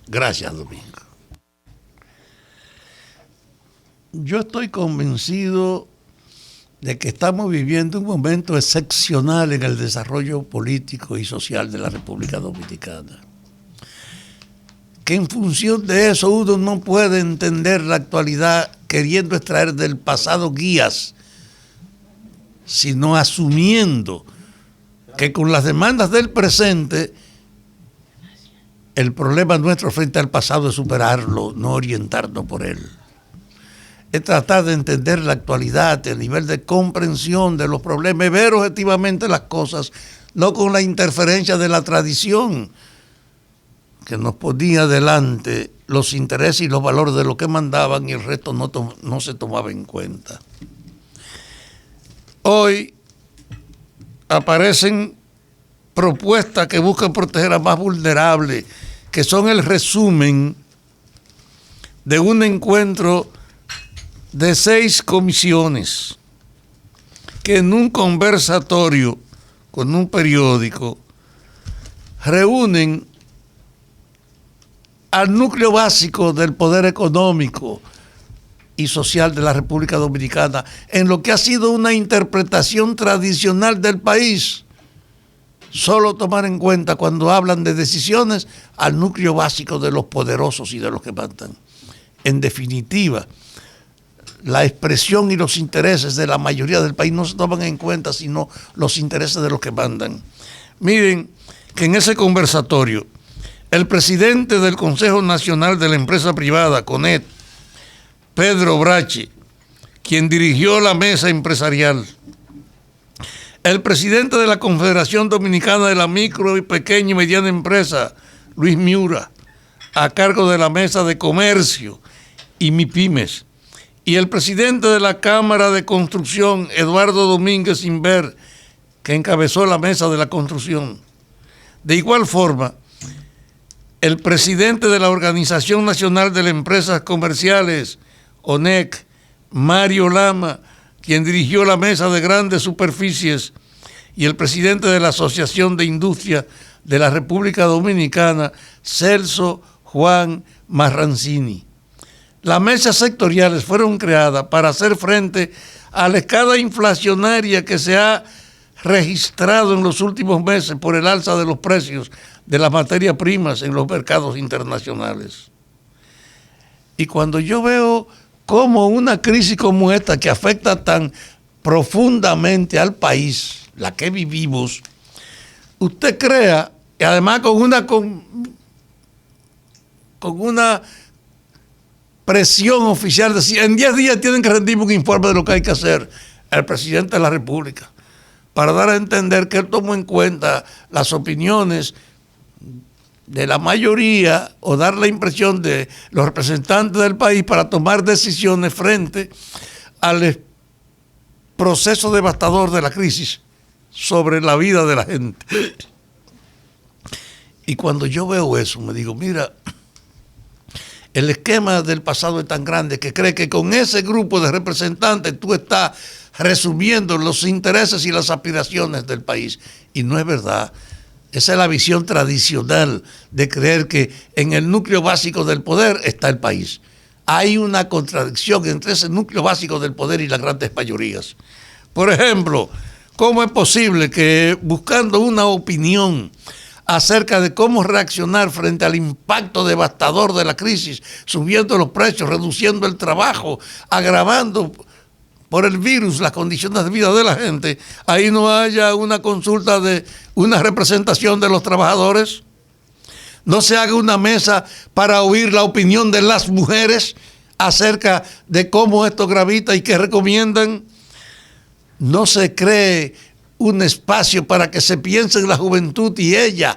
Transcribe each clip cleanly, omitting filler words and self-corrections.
Gracias, Domingo. Yo estoy convencido de que estamos viviendo un momento excepcional en el desarrollo político y social de la República Dominicana. Que en función de eso uno no puede entender la actualidad queriendo extraer del pasado guías, sino asumiendo que con las demandas del presente el problema nuestro frente al pasado es superarlo, no orientarnos por él. Es tratar de entender la actualidad, el nivel de comprensión de los problemas, ver objetivamente las cosas, no con la interferencia de la tradición que nos ponía delante los intereses y los valores de lo que mandaban y el resto no se tomaba en cuenta. Hoy aparecen propuestas que buscan proteger a más vulnerables, que son el resumen de un encuentro de 6 comisiones que en un conversatorio con un periódico reúnen al núcleo básico del poder económico y social de la República Dominicana en lo que ha sido una interpretación tradicional del país. Solo tomar en cuenta cuando hablan de decisiones al núcleo básico de los poderosos y de los que mandan. En definitiva, la expresión y los intereses de la mayoría del país no se toman en cuenta, sino los intereses de los que mandan. Miren que en ese conversatorio, el presidente del Consejo Nacional de la Empresa Privada, CONET, Pedro Brache, quien dirigió la mesa empresarial, el presidente de la Confederación Dominicana de la Micro y Pequeña y Mediana Empresa, Luis Miura, a cargo de la mesa de Comercio y MIPYMES, y el presidente de la Cámara de Construcción, Eduardo Domínguez Inver, que encabezó la mesa de la construcción. De igual forma, el presidente de la Organización Nacional de las Empresas Comerciales, ONEC, Mario Lama, quien dirigió la mesa de grandes superficies, y el presidente de la Asociación de Industria de la República Dominicana, Celso Juan Marrancini. Las mesas sectoriales fueron creadas para hacer frente a la escala inflacionaria que se ha registrado en los últimos meses por el alza de los precios de las materias primas en los mercados internacionales. Y cuando yo veo cómo una crisis como esta, que afecta tan profundamente al país, la que vivimos, usted crea, y además con una presión oficial, de decir, en 10 días tienen que rendir un informe de lo que hay que hacer el presidente de la República, para dar a entender que él tomó en cuenta las opiniones de la mayoría o dar la impresión de los representantes del país para tomar decisiones frente al proceso devastador de la crisis sobre la vida de la gente. Y cuando yo veo eso, me digo, mira, el esquema del pasado es tan grande que cree que con ese grupo de representantes tú estás resumiendo los intereses y las aspiraciones del país. Y no es verdad. Esa es la visión tradicional de creer que en el núcleo básico del poder está el país. Hay una contradicción entre ese núcleo básico del poder y las grandes mayorías. Por ejemplo, ¿cómo es posible que buscando una opinión acerca de cómo reaccionar frente al impacto devastador de la crisis, subiendo los precios, reduciendo el trabajo, agravando por el virus las condiciones de vida de la gente, ahí no haya una consulta de una representación de los trabajadores? ¿No se haga una mesa para oír la opinión de las mujeres acerca de cómo esto gravita y qué recomiendan? ¿No se cree un espacio para que se piense en la juventud y ella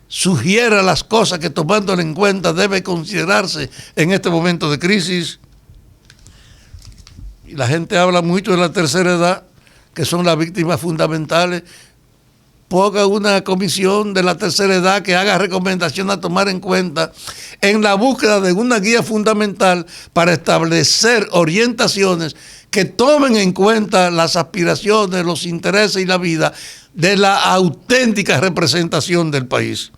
sugiera las cosas que, tomándolo en cuenta, debe considerarse en este momento de crisis? Y la gente habla mucho de la tercera edad, que son las víctimas fundamentales. Ponga una comisión de la tercera edad que haga recomendaciones a tomar en cuenta en la búsqueda de una guía fundamental para establecer orientaciones que tomen en cuenta las aspiraciones, los intereses y la vida de la auténtica representación del país.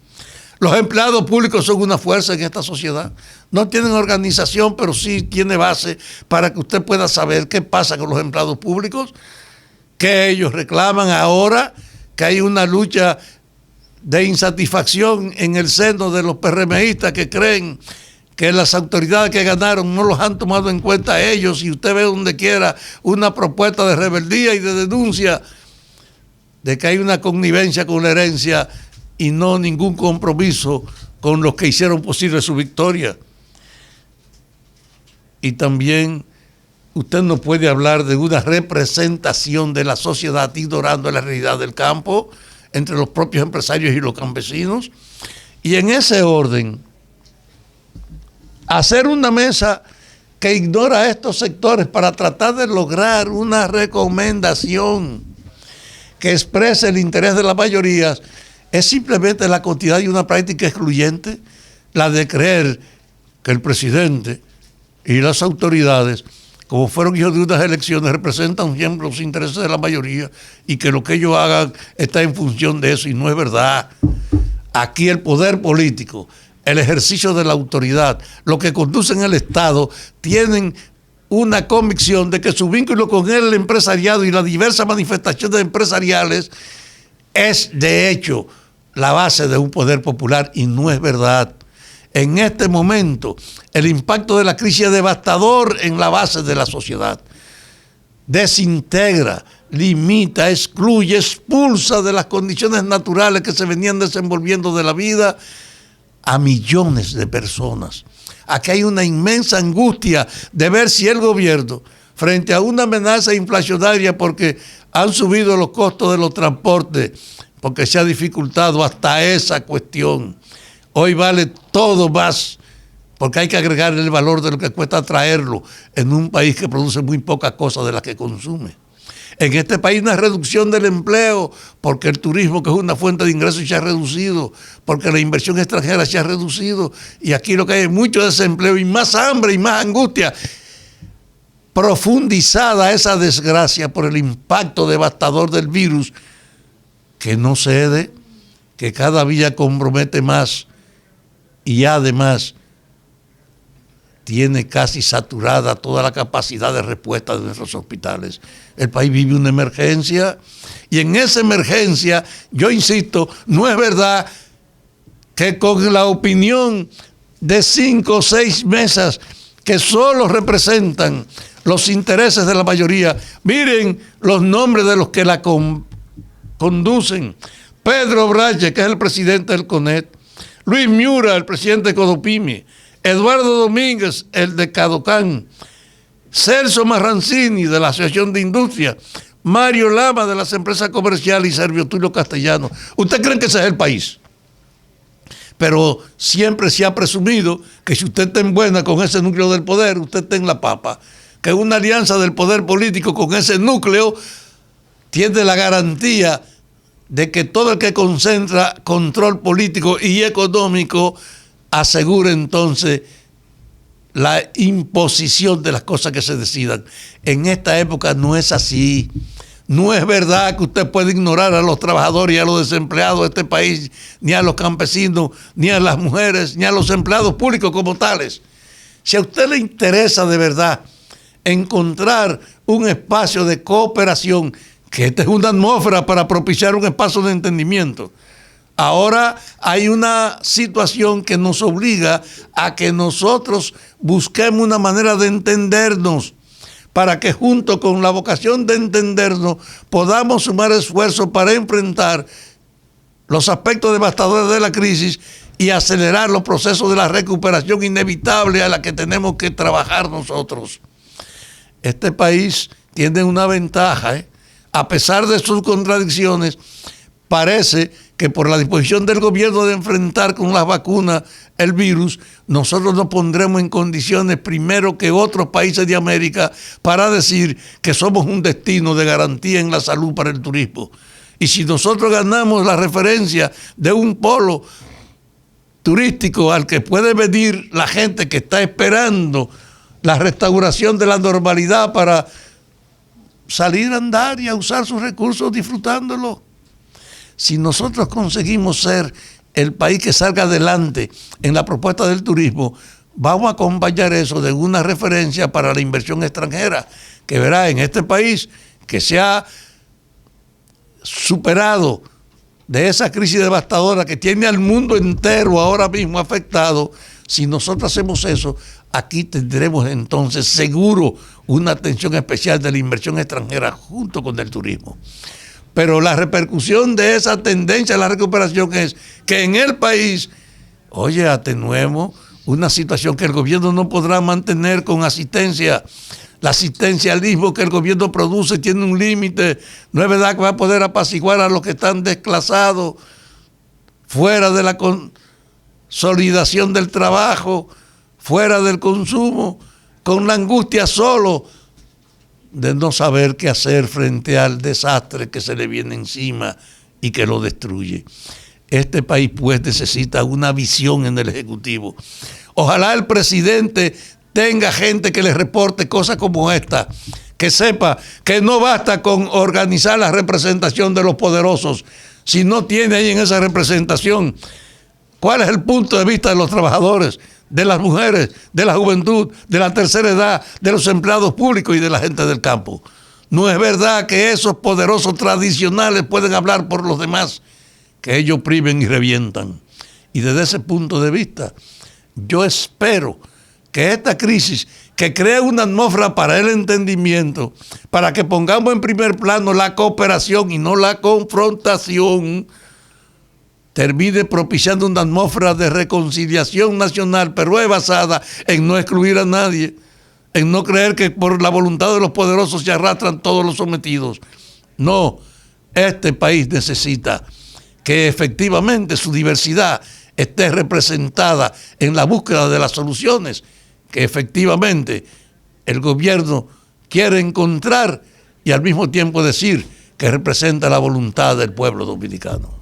Los empleados públicos son una fuerza en esta sociedad. No tienen organización, pero sí tiene base para que usted pueda saber qué pasa con los empleados públicos, que ellos reclaman ahora, que hay una lucha de insatisfacción en el seno de los PRMistas que creen que las autoridades que ganaron no los han tomado en cuenta a ellos, y usted ve donde quiera una propuesta de rebeldía y de denuncia de que hay una connivencia con la herencia y no ningún compromiso con los que hicieron posible su victoria. Y también usted no puede hablar de una representación de la sociedad ignorando la realidad del campo entre los propios empresarios y los campesinos. Y en ese orden, hacer una mesa que ignora a estos sectores para tratar de lograr una recomendación que exprese el interés de las mayorías es simplemente la continuidad de una práctica excluyente, la de creer que el presidente y las autoridades, como fueron hijos de unas elecciones, representan siempre los intereses de la mayoría y que lo que ellos hagan está en función de eso, y no es verdad. Aquí el poder político, el ejercicio de la autoridad, lo que conducen el Estado, tienen una convicción de que su vínculo con el empresariado y las diversas manifestaciones empresariales es de hecho la base de un poder popular, y no es verdad. En este momento el impacto de la crisis es devastador en la base de la sociedad. Desintegra, limita, excluye, expulsa de las condiciones naturales que se venían desenvolviendo de la vida a millones de personas. Aquí hay una inmensa angustia de ver si el gobierno, frente a una amenaza inflacionaria porque han subido los costos de los transportes, porque se ha dificultado hasta esa cuestión, hoy vale todo más, porque hay que agregar el valor de lo que cuesta traerlo en un país que produce muy pocas cosas de las que consume. En este país una reducción del empleo, porque el turismo, que es una fuente de ingresos, se ha reducido, porque la inversión extranjera se ha reducido, y aquí lo que hay es mucho desempleo y más hambre y más angustia, profundizada esa desgracia por el impacto devastador del virus, que no cede, que cada día compromete más, y además tiene casi saturada toda la capacidad de respuesta de nuestros hospitales. El país vive una emergencia, y en esa emergencia, yo insisto, no es verdad que con la opinión de 5 o 6 mesas que solo representan los intereses de la mayoría, miren los nombres de los que la conducen: Pedro Brache, que es el presidente del CONET; Luis Miura, el presidente de Codopimi; Eduardo Domínguez, el de Cadocán; Celso Marrancini, de la Asociación de Industria; Mario Lama, de las empresas comerciales; y Servio Tulio Castellano. ¿Usted cree que ese es el país? Pero siempre se ha presumido que si usted está en buena con ese núcleo del poder, usted está en la papa, que una alianza del poder político con ese núcleo tiene la garantía de que todo el que concentra control político y económico asegura entonces la imposición de las cosas que se decidan. En esta época no es así. No es verdad que usted puede ignorar a los trabajadores y a los desempleados de este país, ni a los campesinos, ni a las mujeres, ni a los empleados públicos como tales. Si a usted le interesa de verdad encontrar un espacio de cooperación, que esta es una atmósfera para propiciar un espacio de entendimiento. Ahora hay una situación que nos obliga a que nosotros busquemos una manera de entendernos, para que junto con la vocación de entendernos podamos sumar esfuerzos para enfrentar los aspectos devastadores de la crisis y acelerar los procesos de la recuperación inevitable a la que tenemos que trabajar nosotros. Este país tiene una ventaja, a pesar de sus contradicciones. Parece que por la disposición del gobierno de enfrentar con las vacunas el virus, nosotros nos pondremos en condiciones primero que otros países de América para decir que somos un destino de garantía en la salud para el turismo. Y si nosotros ganamos la referencia de un polo turístico al que puede venir la gente que está esperando la restauración de la normalidad para salir a andar y a usar sus recursos disfrutándolo. Si nosotros conseguimos ser el país que salga adelante en la propuesta del turismo, vamos a acompañar eso de una referencia para la inversión extranjera, que verá en este país que se ha superado de esa crisis devastadora que tiene al mundo entero ahora mismo afectado. Si nosotros hacemos eso, aquí tendremos entonces seguro una atención especial de la inversión extranjera junto con el turismo. Pero la repercusión de esa tendencia a la recuperación es que en el país, oye, atenuemos una situación que el gobierno no podrá mantener con asistencia. El asistencialismo que el gobierno produce tiene un límite. No es verdad que va a poder apaciguar a los que están desclasados, fuera de la consolidación del trabajo, fuera del consumo, con la angustia solo de no saber qué hacer frente al desastre que se le viene encima y que lo destruye. Este país pues necesita una visión en el Ejecutivo. Ojalá el presidente tenga gente que le reporte cosas como esta, que sepa que no basta con organizar la representación de los poderosos, si no tiene ahí en esa representación cuál es el punto de vista de los trabajadores, de las mujeres, de la juventud, de la tercera edad, de los empleados públicos y de la gente del campo. No es verdad que esos poderosos tradicionales pueden hablar por los demás, que ellos priven y revientan. Y desde ese punto de vista, yo espero que esta crisis, que crea una atmósfera para el entendimiento, para que pongamos en primer plano la cooperación y no la confrontación, termine propiciando una atmósfera de reconciliación nacional, pero es basada en no excluir a nadie, en no creer que por la voluntad de los poderosos se arrastran todos los sometidos. No, este país necesita que efectivamente su diversidad esté representada en la búsqueda de las soluciones que efectivamente el gobierno quiere encontrar y al mismo tiempo decir que representa la voluntad del pueblo dominicano.